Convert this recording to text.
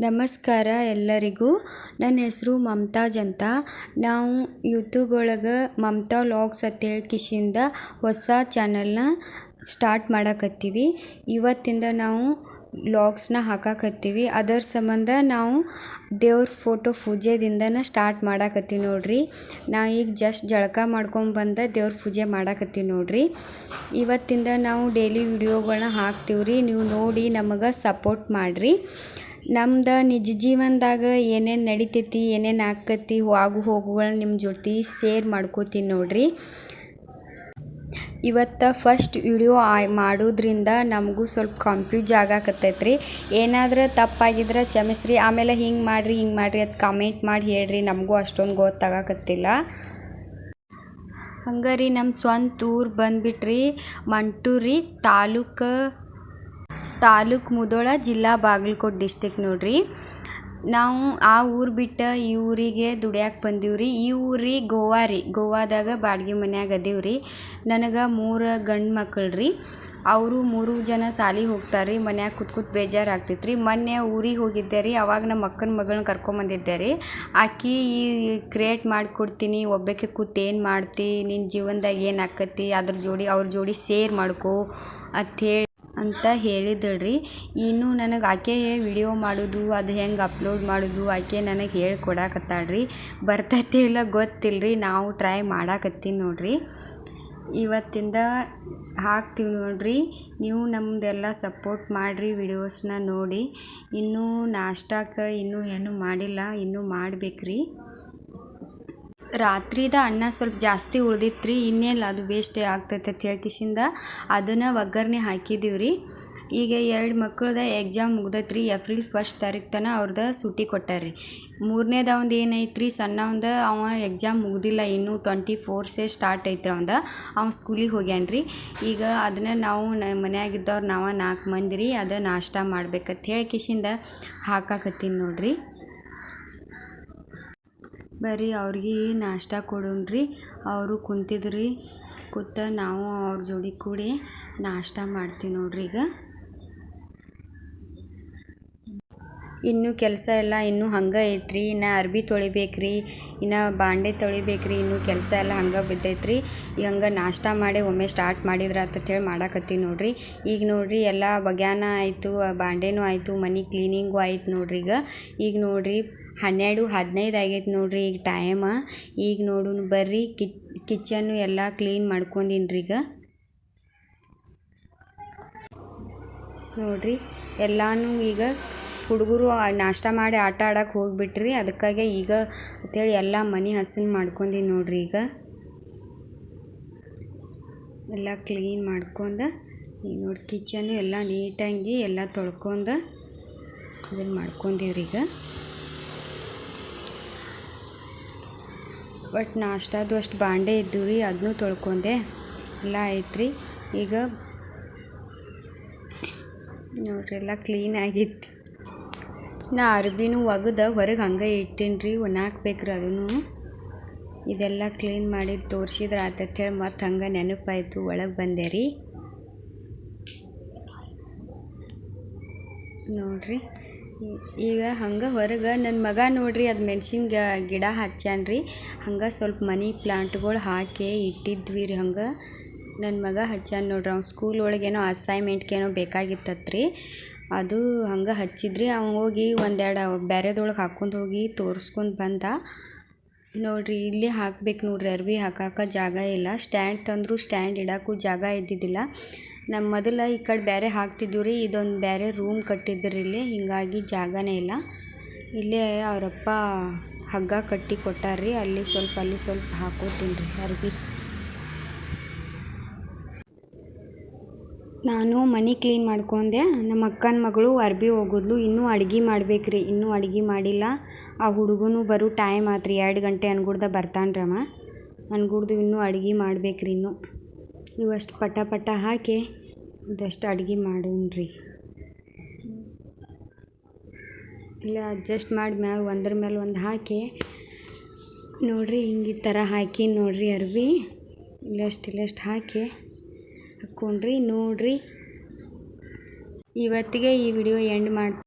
ನಮಸ್ಕಾರ ಎಲ್ಲರಿಗೂ. ನನ್ನ ಹೆಸರು ಮಮತಾಜ್ ಅಂತ. ನಾವು ಯೂಟ್ಯೂಬ್ ಒಳಗೆ ಮಮತಾ ವ್ಲಾಗ್ಸ್ ಅಂತೇಳಿ ಕಿಶಿಂದ ಹೊಸ ಚಾನಲ್ನ ಸ್ಟಾರ್ಟ್ ಮಾಡಕತ್ತೀವಿ. ಇವತ್ತಿಂದ ನಾವು ವ್ಲಾಗ್ಸ್ನ ಹಾಕಕತ್ತೀವಿ. ಅದರ ಸಂಬಂಧ ನಾವು ದೇವ್ರ ಫೋಟೋ ಪೂಜೆದಿಂದನೇ ಸ್ಟಾರ್ಟ್ ಮಾಡಕತ್ತೀವಿ ನೋಡ್ರಿ. ನಾ ಈಗ ಜಸ್ಟ್ ಜಳಕ ಮಾಡ್ಕೊಂಬಂದ ದೇವ್ರ ಪೂಜೆ ಮಾಡಕತ್ತೀವಿ ನೋಡ್ರಿ. ಇವತ್ತಿಂದ ನಾವು ಡೈಲಿ ವಿಡಿಯೋಗಳನ್ನ ಹಾಕ್ತೀವ್ರಿ. ನೀವು ನೋಡಿ ನಮಗೆ ಸಪೋರ್ಟ್ ಮಾಡಿರಿ. ನಮ್ದು ನಿಜ ಜೀವನದಾಗ ಏನೇನು ನಡಿತೈತಿ, ಏನೇನು ಆಕ್ಕತಿ, ಹೋಗುಗಳನ್ನ ನಿಮ್ಮ ಜೊತೆ ಶೇರ್ ಮಾಡ್ಕೋತೀನಿ ನೋಡ್ರಿ. ಇವತ್ತು ಫಸ್ಟ್ ವಿಡಿಯೋ ಮಾಡೋದ್ರಿಂದ ನಮಗೂ ಸ್ವಲ್ಪ ಕನ್ಫ್ಯೂಸ್ ಆಗಾಕತ್ತೈತ್ರಿ. ಏನಾದರೂ ತಪ್ಪಾಗಿದ್ರೆ ಕ್ಷಮಿಸ್ರಿ. ಆಮೇಲೆ ಹಿಂಗೆ ಮಾಡಿರಿ ಅಂತ ಕಮೆಂಟ್ ಮಾಡಿ ಹೇಳ್ರಿ. ನಮಗೂ ಅಷ್ಟೊಂದು ಗೊತ್ತಾಗಕತ್ತಿಲ್ಲ. ಹಂಗಾರಿ ನಮ್ಮ ಸ್ವಂತ ಊರು ಬಂದ್ಬಿಟ್ರಿ ಮಂಟೂರಿ ತಾಲೂಕು ಮುಧೋಳ, ಜಿಲ್ಲಾ ಬಾಗಲಕೋಟೆ ಡಿಸ್ಟಿಕ್ ನೋಡ್ರಿ. ನಾವು ಆ ಊರು ಬಿಟ್ಟು ಈ ಊರಿಗೆ ದುಡಿಯಾಕೆ ಬಂದೀವ್ರಿ. ಈ ಊರಿ ಗೋವಾದಾಗ ಬಾಡಿಗೆ ಮನ್ಯಾಗ ಅದೀವ್ರಿ. ನನಗೆ 3 ಗಂಡು ಮಕ್ಕಳು ರೀ. ಅವರು 3 ಜನ ಸಾಲಿಗೆ ಹೋಗ್ತಾರೆ ರೀ. ಮನ್ಯಾಗ ಕೂತ್ ಬೇಜಾರಾಗ್ತೈತೆ ರೀ. ಮೊನ್ನೆ ಊರಿಗೆ ಹೋಗಿದ್ದೆ ರೀ. ಅವಾಗ ನಮ್ಮ ಅಕ್ಕನ ಮಗಳನ್ನ ಕರ್ಕೊಂಬಂದಿದ್ದೆ ರೀ. ಆಕಿ ಕ್ರಿಯೇಟ್ ಮಾಡಿಕೊಡ್ತೀನಿ, ಒಬ್ಬಾಕೆ ಕೂತ್ ಏನು ಮಾಡ್ತಿ, ನಿನ್ನ ಜೀವನದಾಗ ಏನು ಆಕ್ಕತಿ, ಅವ್ರ ಜೋಡಿ ಶೇರ್ ಮಾಡ್ಕೋ ಅಂತ ಹೇಳಿದಳ್ರಿ. ಇನ್ನು ನನಗೆ ಆಕೆ ವಿಡಿಯೋ ಮಾಡೋದು, ಅದು ಹೆಂಗೆ ಅಪ್ಲೋಡ್ ಮಾಡೋದು ಆಕೆ ನನಗೆ ಹೇಳ್ಕೊಡಕತ್ತಾಳ್ರಿ. ಬರ್ತೈತೆ ಇಲ್ಲ ಗೊತ್ತಿಲ್ಲರಿ. ನಾವು ಟ್ರೈ ಮಾಡಾಕತ್ತೀನಿ ನೋಡ್ರಿ. ಇವತ್ತಿಂದ ಹಾಕ್ತೀವಿ ನೋಡ್ರಿ. ನೀವು ನಮ್ಮದೆಲ್ಲ ಸಪೋರ್ಟ್ ಮಾಡಿರಿ. ವಿಡಿಯೋಸ್ನ ನೋಡಿ. ಇನ್ನೂ ನಾಷ್ಟಕ್ಕೆ ಇನ್ನೂ ಏನು ಮಾಡಿಲ್ಲ, ಇನ್ನೂ ಮಾಡ್ಬೇಕ್ರಿ. ರಾತ್ರಿದ ಅನ್ನ ಸ್ವಲ್ಪ ಜಾಸ್ತಿ ಉಳ್ದಿತ್ರಿ. ಇನ್ನೇನು ಅದು ವೇಸ್ಟ್ ಆಗ್ತೈತೆ ಅಂತ ಹೇಳ್ಕಿಸಿಂದ ಅದನ್ನು ಒಗ್ಗರಣೆ ಹಾಕಿದ್ದೀವ್ರಿ. ಈಗ 2 ಮಕ್ಕಳದ ಎಕ್ಸಾಮ್ ಮುಗ್ದೈತ್ರಿ. ಏಪ್ರಿಲ್ 1 ತಾರೀಕು ತನಕ ಅವ್ರದ್ದು ಸೂಟಿ ಕೊಟ್ಟಾರ್ರಿ. 3ನೇದವಂದು ಏನೈತ್ರಿ, ಸಣ್ಣವಂದ ಅವ ಎಕ್ಸಾಮ್ ಮುಗ್ದಿಲ್ಲ, ಇನ್ನೂ 24 ಸ್ಟಾರ್ಟ್ ಐತ್ರಿ ಅವ ಸ್ಕೂಲಿಗೆ ಹೋಗ್ಯಾನ್ರಿ. ಈಗ ಅದನ್ನ ನಾವು ಮನ್ಯಾಗಿದ್ದವ್ರು 4 ಮಂದಿ ರೀ. ಅದು ನಾಷ್ಟ ಮಾಡ್ಬೇಕಂತ ಹೇಳ್ಕಿಸಿಂದ ಹಾಕಾಕತ್ತೀನಿ ನೋಡ್ರಿ. ಬರ್ರಿ ಅವ್ರಿಗೆ ನಾಷ್ಟ ಕೊಡೋಣ್ರಿ. ಅವರು ಕುಂತಿದ್ರಿ. ನಾವು ಅವ್ರ ಜೋಡಿ ಕೂಡಿ ನಾಷ್ಟ ಮಾಡ್ತೀವಿ ನೋಡ್ರಿ. ಈಗ ಇನ್ನೂ ಕೆಲಸ ಎಲ್ಲ ಇನ್ನೂ ಹಂಗೆ ಐತ್ರಿ. ಇನ್ನು ಅರ್ಬಿ ತೊಳಿಬೇಕ್ರಿ, ಇನ್ನು ಬಾಂಡೆ ತೊಳಿಬೇಕ್ರಿ. ಇನ್ನೂ ಕೆಲಸ ಎಲ್ಲ ಹಂಗೆ ಬಿದ್ದೈತ್ರಿ. ಹಂಗೆ ನಾಷ್ಟ ಮಾಡಿ ಒಮ್ಮೆ ಸ್ಟಾರ್ಟ್ ಮಾಡಿದ್ರೆ ಅಂತೇಳಿ ಮಾಡಾಕತ್ತೀವಿ ನೋಡ್ರಿ. ಈಗ ನೋಡ್ರಿ ಎಲ್ಲ ಬಗ್ಯಾನ ಆಯಿತು, ಬಾಂಡೆನೂ ಆಯಿತು, ಮನೆ ಕ್ಲೀನಿಂಗು ಆಯ್ತು ನೋಡ್ರಿ. ಈಗ ನೋಡ್ರಿ 12:15 ಆಗೈತೆ ನೋಡ್ರಿ ಈಗ ಟೈಮ. ಈಗ ನೋಡೋಣ ಬರ್ರಿ. ಕಿಚನ್ನು ಎಲ್ಲ ಕ್ಲೀನ್ ಮಾಡ್ಕೊಂಡೀನಿ ಈಗ ನೋಡ್ರಿ. ಎಲ್ಲನೂ ಈಗ ಹುಡುಗರು ನಾಷ್ಟ ಮಾಡಿ ಆಟ ಆಡಕ್ಕೆ ಹೋಗ್ಬಿಟ್ರಿ. ಅದಕ್ಕಾಗಿ ಈಗ ಅಂತೇಳಿ ಎಲ್ಲ ಮನೆ ಹಸನ್ ಮಾಡ್ಕೊಂಡೀನಿ ನೋಡ್ರಿ. ಈಗ ಎಲ್ಲ ಕ್ಲೀನ್ ಮಾಡ್ಕೊಂಡು ಈಗ ನೋಡಿ ಕಿಚನ್ನು ಎಲ್ಲ ನೀಟಾಗಿ ಎಲ್ಲ ತೊಳ್ಕೊಂಡು ಇದನ್ನು ಮಾಡ್ಕೊಂಡೀವ್ರಿ. ಈಗ ಬಟ್ ನಾಷ್ಟದು ಅಷ್ಟು ಬಾಂಡೆ ಇದ್ದು ರೀ, ಅದನ್ನೂ ತೊಳ್ಕೊಂಡೆ ಎಲ್ಲ ಐತ್ರಿ. ಈಗ ನೋಡ್ರಿ ಎಲ್ಲ ಕ್ಲೀನ್ ಆಗಿತ್ತು. ನಾ ಅರ್ಬಿನೂ ಒಗೆದು ಹೊರಗೆ ಹಂಗೆ ಇಟ್ಟೀನಿ ರೀ, ಒಣಾಕ್ಬೇಕ್ರಿ ಅದನ್ನು. ಇದೆಲ್ಲ ಕ್ಲೀನ್ ಮಾಡಿ ತೋರಿಸಿದ್ರೆ ಆತಂತ ಹೇಳಿ ಮತ್ತು ಹಂಗೆ ನೆನಪಾಯಿತು, ಒಳಗೆ ಬಂದೆ ರೀ. ನೋಡ್ರಿ ಈಗ ಹಂಗೆ ಹೊರಗೆ ನನ್ನ ಮಗ ನೋಡ್ರಿ ಅದು ಮೆಣಸಿನ ಗಿಡ ಹಚ್ಚಾನ್ರಿ. ಹಂಗೆ ಸ್ವಲ್ಪ ಮನಿ ಪ್ಲಾಂಟ್ಗಳು ಹಾಕಿ ಇಟ್ಟಿದ್ವಿ ರೀ. ಹಂಗೆ ನನ್ನ ಮಗ ಹಚ್ಚಾನ ನೋಡ್ರಿ. ಅವ್ನು ಸ್ಕೂಲ್ ಒಳಗೇನೋ ಅಸೈನ್ಮೆಂಟ್ಗೇನೋ ಬೇಕಾಗಿತ್ತತ್ರಿ. ಅದು ಹಂಗೆ ಹಚ್ಚಿದ್ರಿ. ಅವ್ನು ಹೋಗಿ ಒಂದೆರಡು ಬೇರೆದೊಳಗೆ ಹಾಕ್ಕೊಂಡು ಹೋಗಿ ತೋರಿಸ್ಕೊಂಡು ಬಂದ ನೋಡ್ರಿ. ಇಲ್ಲಿ ಹಾಕ್ಬೇಕು ನೋಡ್ರಿ. ಅರ್ವಿ ಹಾಕಕ್ಕೆ ಜಾಗ ಇಲ್ಲ. ಸ್ಟ್ಯಾಂಡ್ ತಂದರೂ ಸ್ಟ್ಯಾಂಡ್ ಇಡೋಕ್ಕೂ ಜಾಗ ಇದ್ದಿದ್ದಿಲ್ಲ. ನಮ್ಮ ಮೊದಲು ಈ ಕಡೆ ಬೇರೆ ಹಾಕ್ತಿದ್ವಿ ರೀ. ಇದೊಂದು ಬೇರೆ ರೂಮ್ ಕಟ್ಟಿದ್ರಿ ಇಲ್ಲಿ. ಹೀಗಾಗಿ ಜಾಗನೇ ಇಲ್ಲ. ಇಲ್ಲೇ ಅವರಪ್ಪ ಹಗ್ಗ ಕಟ್ಟಿ ಕೊಟ್ಟಾರ್ರಿ. ಅಲ್ಲಿ ಸ್ವಲ್ಪ ಹಾಕೋತೀನಿ ರೀ ಅರ್ಬಿ. ನಾನು ಮನೆ ಕ್ಲೀನ್ ಮಾಡ್ಕೊಂಡೆ. ನಮ್ಮ ಅಕ್ಕನ ಮಗಳು ಅರ್ಬಿ ಹೋಗಿದ್ಲು. ಇನ್ನೂ ಅಡ್ಗೆ ಮಾಡ್ಬೇಕ್ರಿ. ಇನ್ನೂ ಅಡ್ಗೆ ಮಾಡಿಲ್ಲ. ಆ ಹುಡುಗನು ಬರೋ ಟೈಮ್ ಆತ್ರಿ. 2 ಗಂಟೆ ಅನ್ಗುಡ್ದ ಬರ್ತಾನ್ರಮ್ಮ. ಅನ್ಗುಡ್ದು ಇನ್ನೂ ಅಡ್ಗೆ ಮಾಡ್ಬೇಕ್ರಿ. ಇನ್ನೂ ಇವಷ್ಟು ಪಟ ಹಾಕಿ ಇದಷ್ಟು ಅಡ್ಗೆ ಮಾಡೋಣ್ರಿ. ಇಲ್ಲ ಅಡ್ಜಸ್ಟ್ ಮಾಡಿ ಮ್ಯಾಗ ಒಂದ್ರ ಮೇಲೆ ಒಂದು ಹಾಕಿ ನೋಡ್ರಿ. ಹಿಂಗೆ ಈ ಥರ ಹಾಕಿ ನೋಡ್ರಿ ಅರ್ಬಿ. ಇಲ್ಲಷ್ಟು ಹಾಕಿ ಹಾಕ್ಕೊಂಡ್ರಿ ನೋಡ್ರಿ. ಇವತ್ತಿಗೆ ಈ ವಿಡಿಯೋ ಎಂಡ್ ಮಾಡ್ತೀನಿ.